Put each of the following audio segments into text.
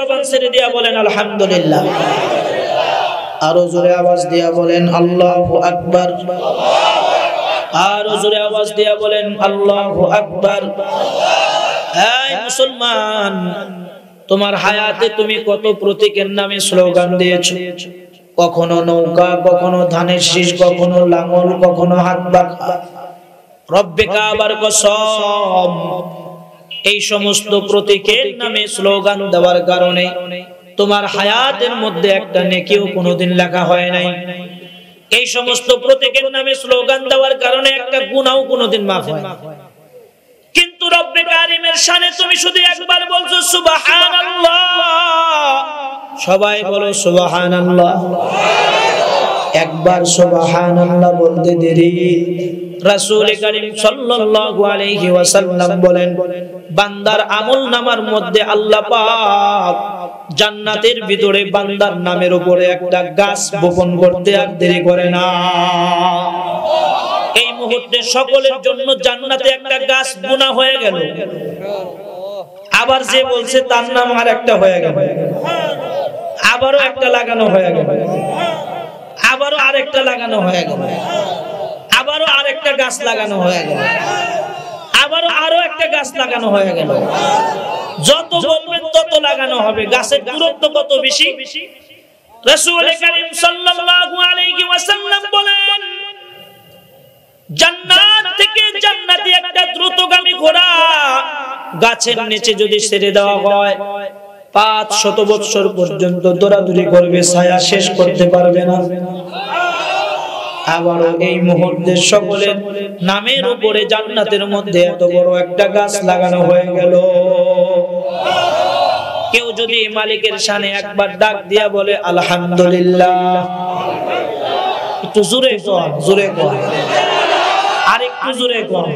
জবান ছেড়ে দিয়া বলেন আলহামদুলিল্লাহ। আরো জোরে আওয়াজ দিয়া বলেন আল্লাহু আকবার। আরো জোরে আওয়াজ দিয়া বলেন আল্লাহু আকবার। এই মুসলমান, তোমার হায়াতে তুমি কত প্রতীকের নামে স্লোগান দিয়েছো। কখনো নৌকা, কখনো ধানের শীষ, কখনো লাঙল, কখনো হাত বাঁকা। রব্বে কাবার কসম, এই সমস্ত প্রতীকের নামে স্লোগান দেওয়ার কারণে তোমার হায়াতের মধ্যে একটা নেকিও কোনোদিন লেখা হয় নাই। এই সমস্ত প্রতীকের নামে স্লোগান দেওয়ার কারণে একটা গুনাহও কোনোদিন মাফ হয় না। কিন্তু রব্বে কারিমের শানে তুমি শুধু একবার বলছো সুবহানাল্লাহ। সবাই বলো সুবহানাল্লাহ। একবার সুবহানাল্লাহ বলতে দেরি রাসূল করিম সাল্লাল্লাহু আলাইহি ওয়াসাল্লাম বলেন, বান্দার আমলনামার মধ্যে আল্লাহ পাক জান্নাতের ভিতরে বান্দার নামের উপরে একটা গাছ বপন করতে আর দেরি করে না। এই মুহূর্তে সকলের জন্য জান্নাতে একটা গাছ বোনা হয়ে গেল। আবার যে বলছে তার নাম আর একটা হয়ে গেল, আবারও একটা লাগানো হয়ে গেল, আবারও আরেকটা লাগানো হয়ে গেল, আবারও আরেকটা গাছ লাগানো হয়ে গেল, আবারও আরো একটা গাছ লাগানো হয়ে গেল। যত বলবেন তত লাগানো হবে। গাছের দূরত্ব কত বেশি। রাসূল করিম সাল্লাল্লাহু আলাইহি ওয়াসাল্লাম বলেন, জান্নাত থেকে জান্নাতে একটা দ্রুতগামী ঘোড়া গাছের নিচে যদি ছেড়ে দেওয়া হয় 500 বছর পর্যন্ত দৌড়াদৌড়ি করবে, ছায়া শেষ করতে পারবে না। আবার এই মুহূর্তে সকলের নামের উপরে জান্নাতের মধ্যে এত বড় একটা গাছ লাগানো হয়ে গেল। কেউ যদি মালিকের শানে একবার ডাক দিয়া বলে আলহামদুলিল্লাহ, একটু জোরে কর, জোরে কর, আরেকটু জোরে কর,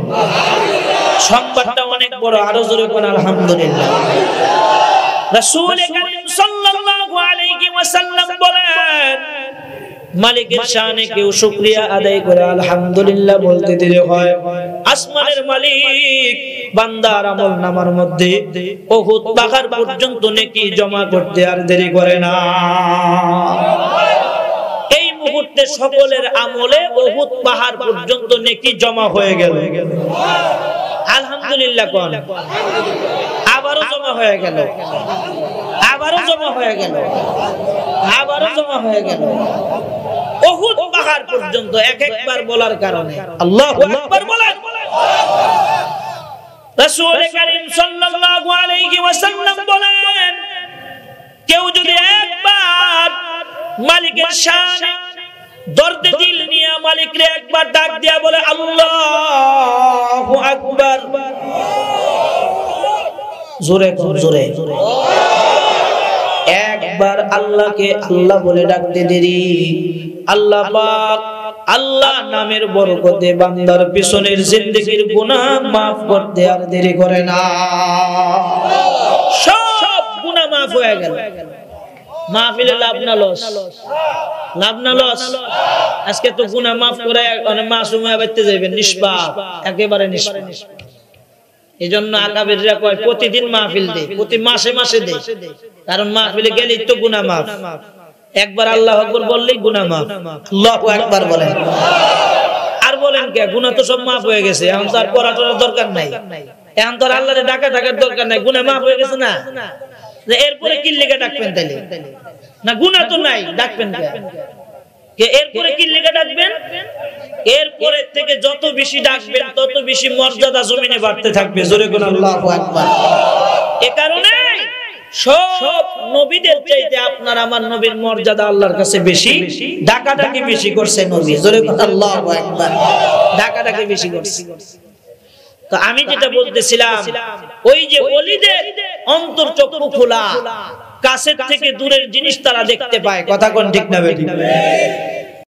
সংবাদটা অনেক বড়, আরো জোরে কর আলহামদুলিল্লাহ। রাসূল করিম সাল্লাল্লাহু আলাইহি ওয়াসাল্লাম বলেন, মালিকের শানে কেউ শুকরিয়া আদায় করে আলহামদুলিল্লাহ বলতে দেরি হয়, আসমানের মালিক বান্দার আমলনামার মধ্যে উহুদ পাহাড় পর্যন্ত নেকি জমা করতে আর দেরি করে না। এই মুহূর্তে সকলের আমলে উহুদ পাহাড় পর্যন্ত নেকি জমা হয়ে গেল। আলহামদুলিল্লাহ কোন, আবারও জমা হয়ে গেল, আবারও জমা হয়ে গেল, আবারও জমা হয়ে গেল। উহুদ পাহাড় পর্যন্ত এক একবার বলার কারণে আল্লাহু আকবার বলেন। রাসূল করিম সাল্লাল্লাহু আলাইহি ওয়াসাল্লাম বলেন, কেউ যদি একবার মালিকের শানে দর্দে দিল নিয়ে মালিকরে একবার ডাক দিয়া বলে আল্লাহু আকবার, জোরে জোরে একবার আল্লাহকে আল্লাহ বলে ডাকতে দেরি, আল্লাহ পাক আল্লাহ নামের বরকতে বান্দার পিছনের জিন্দেগির গুনাহ maaf করতে আর দেরি করে না। সব গুনাহ maaf হয়ে গেল। মাহফিলে লাভ না লস, লাভ না লস। আজকে তো গুনাহ maaf করে মানে মাসুম হয়ে বাইতে যাবেন, নিষ্পাপ, একেবারে নিষ্পাপ। এজন্য আকাবিররা কয় প্রতিদিন মাহফিল দে, প্রতি মাসে মাসে দে, কারণ মাহফিলে গেলেই তো গুনাহ maaf। একবার আল্লাহু আকবার বললেই গুনাহ maaf। আল্লাহু আকবার বলেন। আর বলেন কে, গুনাহ তো সব maaf হয়ে গেছে, এখন তো আর পড়াটার দরকার নাই, এখন তো আর আল্লাহরে ডাকার দরকার নাই, গুনাহ maaf হয়ে গেছে না। যে এরপরে কি লেগে ডাকবেন তাইলে? না গুনাহ তো নাই, ডাকবেন কে? এরপরে কি লেগে ডাকবেন? এরপরে থেকে যত বেশি ডাকবেন তত বেশি মর্যাদা জমিনে বাড়তে থাকবে। জোরে কোন আল্লাহু আকবার। এ কারণে সব নবীদের চাইতে আপনার আমার নবীর মর্যাদা আল্লাহর কাছে বেশি, ডাকাডাকি বেশি করছে নবী। জোরে কোন আল্লাহু আকবার। ডাকাডাকি বেশি করছে। তো আমি যেটা বলতেছিলাম, ওই যে ওলিদের অন্তর চক্ষু খোলা, কাছের থেকে দূরের জিনিস তারা দেখতে পায়। কথা কোন ঠিক না বেঠিক?